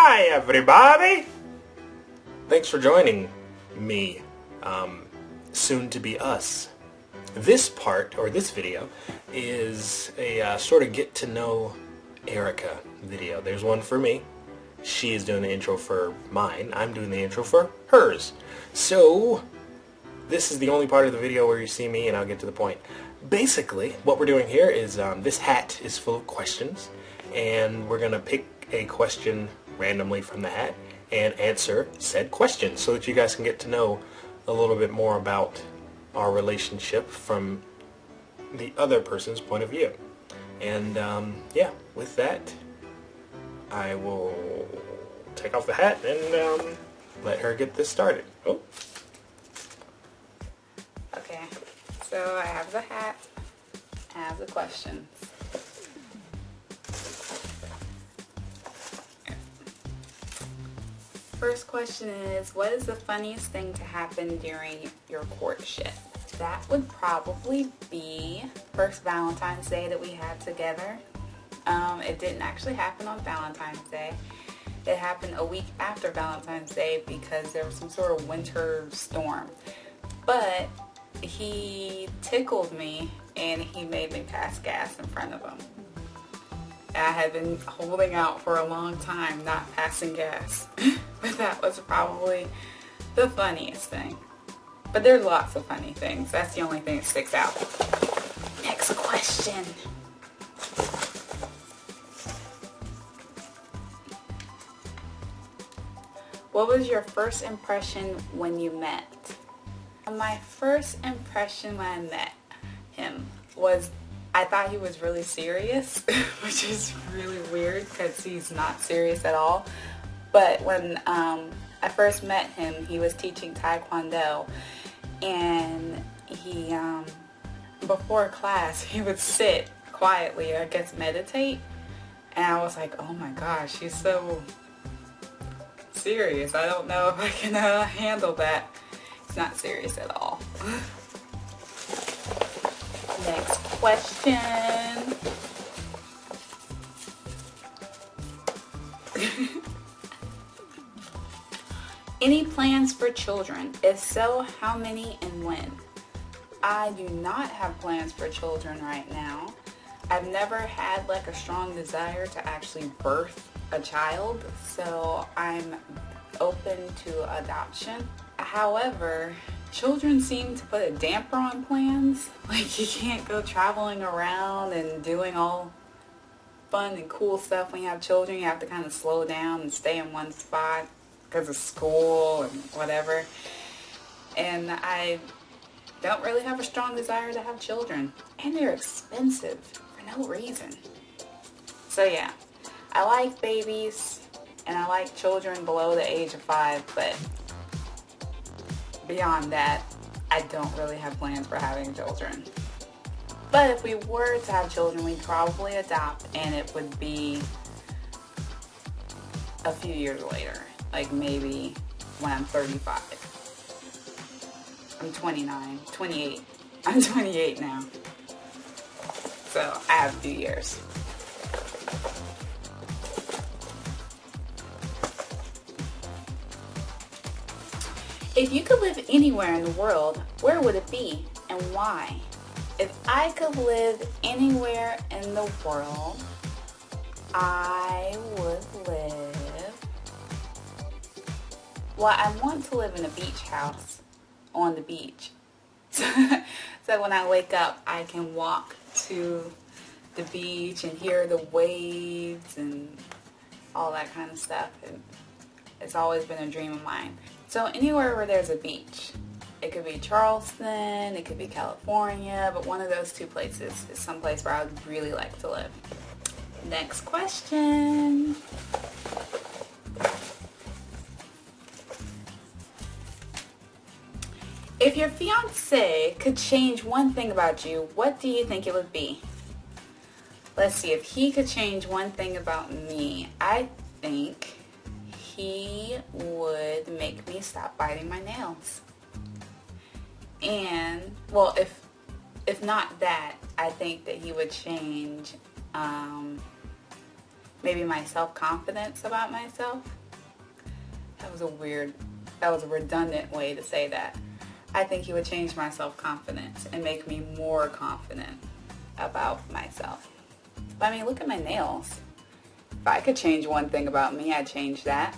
Hi everybody! Thanks for joining me, soon to be us. This part, or this video, is a sort of get to know Erica video. There's one for me. She is doing the intro for mine. I'm doing the intro for hers. So, this is the only part of the video where you see me, and I'll get to the point. Basically, what we're doing here is, this hat is full of questions, and we're going to pick a question randomly from the hat and answer said question so that you guys can get to know a little bit more about our relationship from the other person's point of view. And yeah, with that, I will take off the hat and let her get this started. Oh. Okay, so I have the hat, I have the questions. First question is, what is the funniest thing to happen during your courtship? That would probably be first Valentine's Day that we had together. It didn't actually happen on Valentine's Day. It happened a week after Valentine's Day because there was some sort of winter storm. But he tickled me and he made me pass gas in front of him. I had been holding out for a long time, not passing gas. But that was probably the funniest thing. But there's lots of funny things. That's the only thing that sticks out. Next question. What was your first impression when you met? My first impression when I met him was I thought he was really serious, which is really weird because he's not serious at all. But when I first met him, he was teaching Taekwondo, and he, before class, he would sit quietly, I guess meditate, and I was like, oh my gosh, he's so serious. I don't know if I can handle that. He's not serious at all. Next question. Any plans for children? If so, how many and when? I do not have plans for children right now. I've never had like a strong desire to actually birth a child, so I'm open to adoption. However, children seem to put a damper on plans. Like, you can't go traveling around and doing all fun and cool stuff when you have children. You have to kind of slow down and stay in one spot because of school and whatever. And I don't really have a strong desire to have children. And they're expensive for no reason. So yeah, I like babies and I like children below the age of 5, but beyond that, I don't really have plans for having children. But if we were to have children, we'd probably adopt, and it would be a few years later. Like maybe when I'm 35. I'm 29, 28. I'm 28 now. So I have a few years. If you could live anywhere in the world, where would it be and why? If I could live anywhere in the world, I would live... Well, I want to live in a beach house on the beach. So when I wake up, I can walk to the beach and hear the waves and all that kind of stuff. And it's always been a dream of mine. So anywhere where there's a beach. It could be Charleston, it could be California, but one of those two places is someplace where I would really like to live. Next question. If your fiancé could change one thing about you, what do you think it would be? Let's see, if he could change one thing about me, I think he would make me stop biting my nails. And, well, if not that, I think that he would change maybe my self-confidence about myself. That was a redundant way to say that. I think he would change my self-confidence and make me more confident about myself. But I mean, look at my nails. If I could change one thing about me, I'd change that.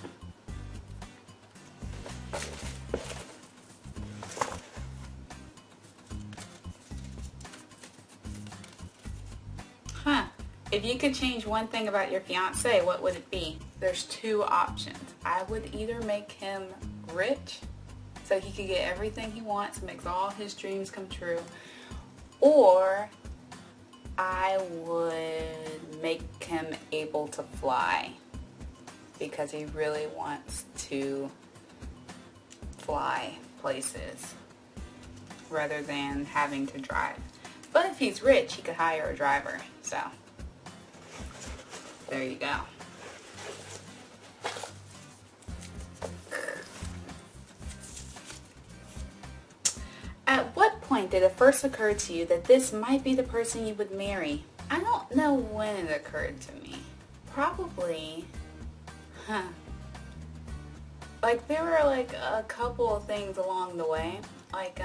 If you could change one thing about your fiance, what would it be? There's two options. I would either make him rich so he could get everything he wants, makes all his dreams come true, or I would make him able to fly because he really wants to fly places rather than having to drive. But if he's rich, he could hire a driver, so there you go. At what point did it first occur to you that this might be the person you would marry? I don't know when it occurred to me. Probably, like there were like a couple of things along the way. Like,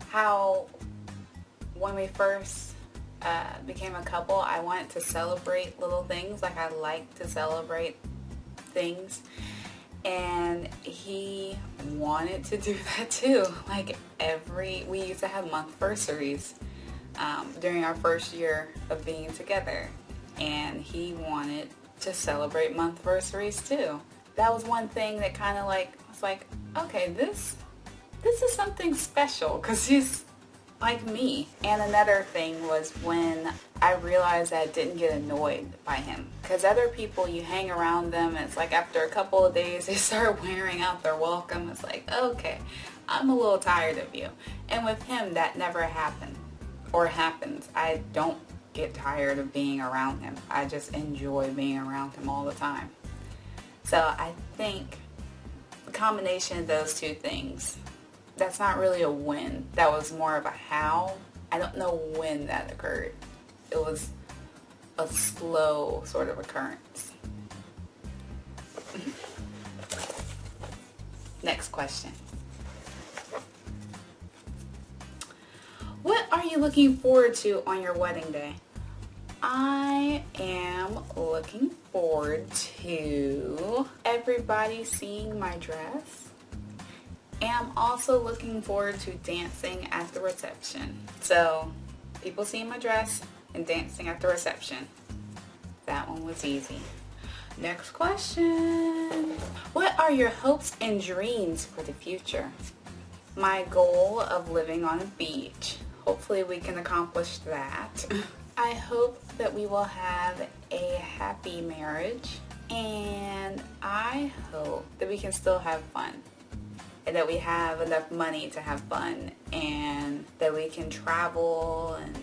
how when we first became a couple, I wanted to celebrate little things. Like, I like to celebrate things, and he wanted to do that too. Like, we used to have monthversaries during our first year of being together, and he wanted to celebrate monthversaries too. That was one thing that kind of like was like, okay, this is something special because he's like me. And another thing was when I realized I didn't get annoyed by him, because other people, you hang around them and it's like after a couple of days they start wearing out their welcome. It's like, okay, I'm a little tired of you. And with him, that never happened or happens. I don't get tired of being around him. I just enjoy being around him all the time. So I think the combination of those two things, that's not really a when. That was more of a how. I don't know when that occurred. It was a slow sort of occurrence. Next question. What are you looking forward to on your wedding day? I am looking forward to everybody seeing my dress. And I'm also looking forward to dancing at the reception. So, people seeing my dress and dancing at the reception. That one was easy. Next question. What are your hopes and dreams for the future? My goal of living on a beach. Hopefully we can accomplish that. I hope that we will have a happy marriage. And I hope that we can still have fun. And that we have enough money to have fun, and that we can travel and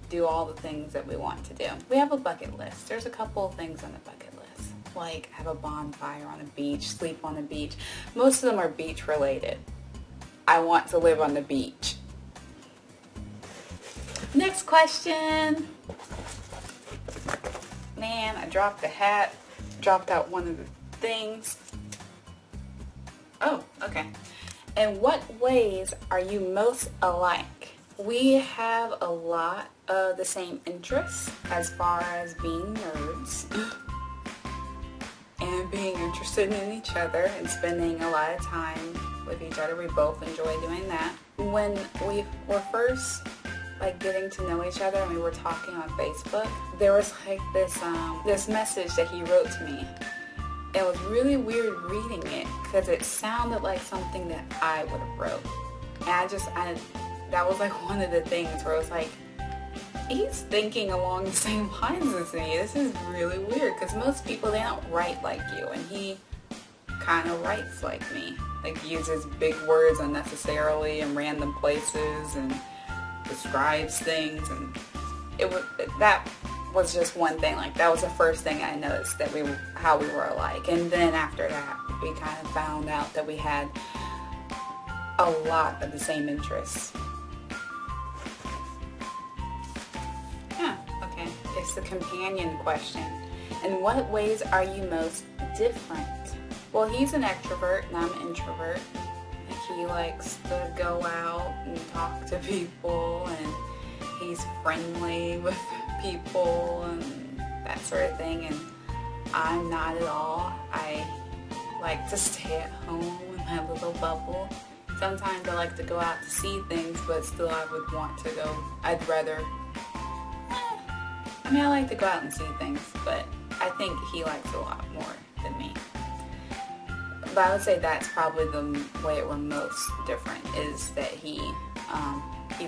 do all the things that we want to do. We have a bucket list. There's a couple of things on the bucket list, like have a bonfire on a beach, sleep on a beach. Most of them are beach related. I want to live on the beach. Next question. Man, I dropped the hat, dropped out one of the things. Oh, okay. In what ways are you most alike? We have a lot of the same interests as far as being nerds and being interested in each other and spending a lot of time with each other. We both enjoy doing that. When we were first getting to know each other and we were talking on Facebook, there was like this message that he wrote to me. It was really weird reading it because it sounded like something that I would have wrote. And that was like one of the things where I was like, he's thinking along the same lines as me. This is really weird because most people, they don't write like you. And he kind of writes like me. Like, uses big words unnecessarily in random places and describes things. And that was just one thing. Like, that was the first thing I noticed, that how we were alike. And then after that, we kind of found out that we had a lot of the same interests. Yeah, okay. Is a companion question. In what ways are you most different? Well, he's an extrovert and I'm an introvert. He likes to go out and talk to people, and he's friendly with people and that sort of thing, and I'm not at all. I like to stay at home in my little bubble. Sometimes I like to go out to see things, but still I would want to go. I'd rather, I like to go out and see things, but I think he likes a lot more than me. But I would say that's probably the way we're most different, is that he's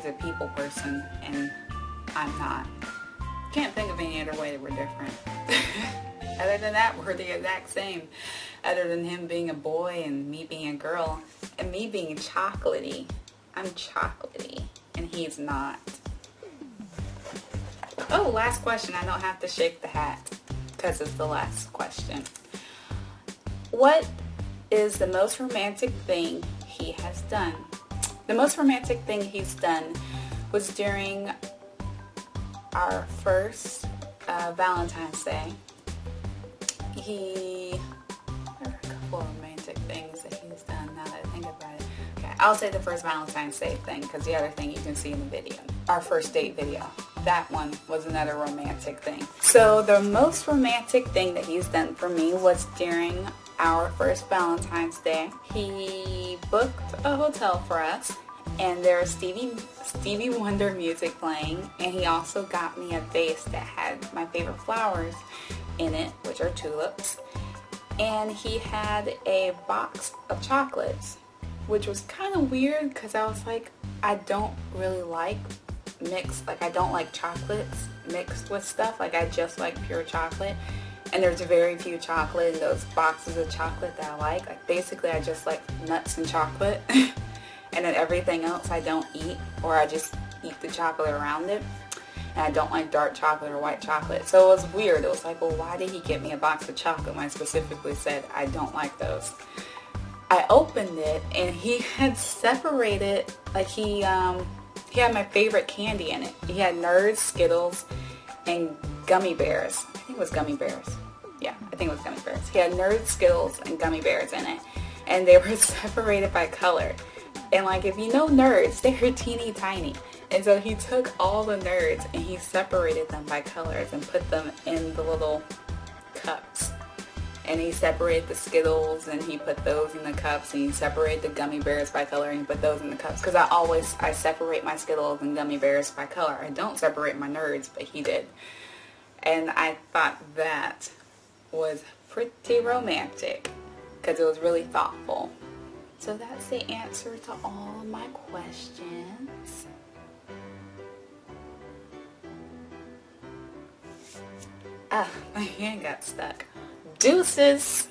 a people person and I'm not. Can't think of any other way that we're different. Other than that, we're the exact same. Other than him being a boy and me being a girl and me being chocolatey. I'm chocolatey and he's not. Oh, last question. I don't have to shake the hat because it's the last question. What is the most romantic thing he has done? The most romantic thing he's done was during our first Valentine's Day. There are a couple of romantic things that he's done now that I think about it. Okay, I'll say the first Valentine's Day thing because the other thing you can see in the video. Our first date video. That one was another romantic thing. So the most romantic thing that he's done for me was during our first Valentine's Day. He booked a hotel for us and there was Stevie Wonder music playing, and he also got me a vase that had my favorite flowers in it, which are tulips, and he had a box of chocolates, which was kind of weird because I was like, I don't really like I don't like chocolates mixed with stuff. Like, I just like pure chocolate, and there's very few chocolate in those boxes of chocolate that I like. Like, basically I just like nuts and chocolate and then everything else I don't eat, or I just eat the chocolate around it. And I don't like dark chocolate or white chocolate. So it was weird. It was like, well, why did he get me a box of chocolate when I specifically said I don't like those? I opened it and he had separated, like he had my favorite candy in it. He had Nerds, Skittles, and gummy bears. I think it was gummy bears. Yeah, I think it was gummy bears. He had Nerds, Skittles, and gummy bears in it. And they were separated by color. And like, if you know Nerds, they're teeny tiny. And so he took all the Nerds and he separated them by colors and put them in the little cups. And he separated the Skittles and he put those in the cups, and he separated the gummy bears by color and he put those in the cups. Because I separate my Skittles and gummy bears by color. I don't separate my Nerds, but he did. And I thought that was pretty romantic because it was really thoughtful. So that's the answer to all of my questions. Ah, my hand got stuck. Deuces!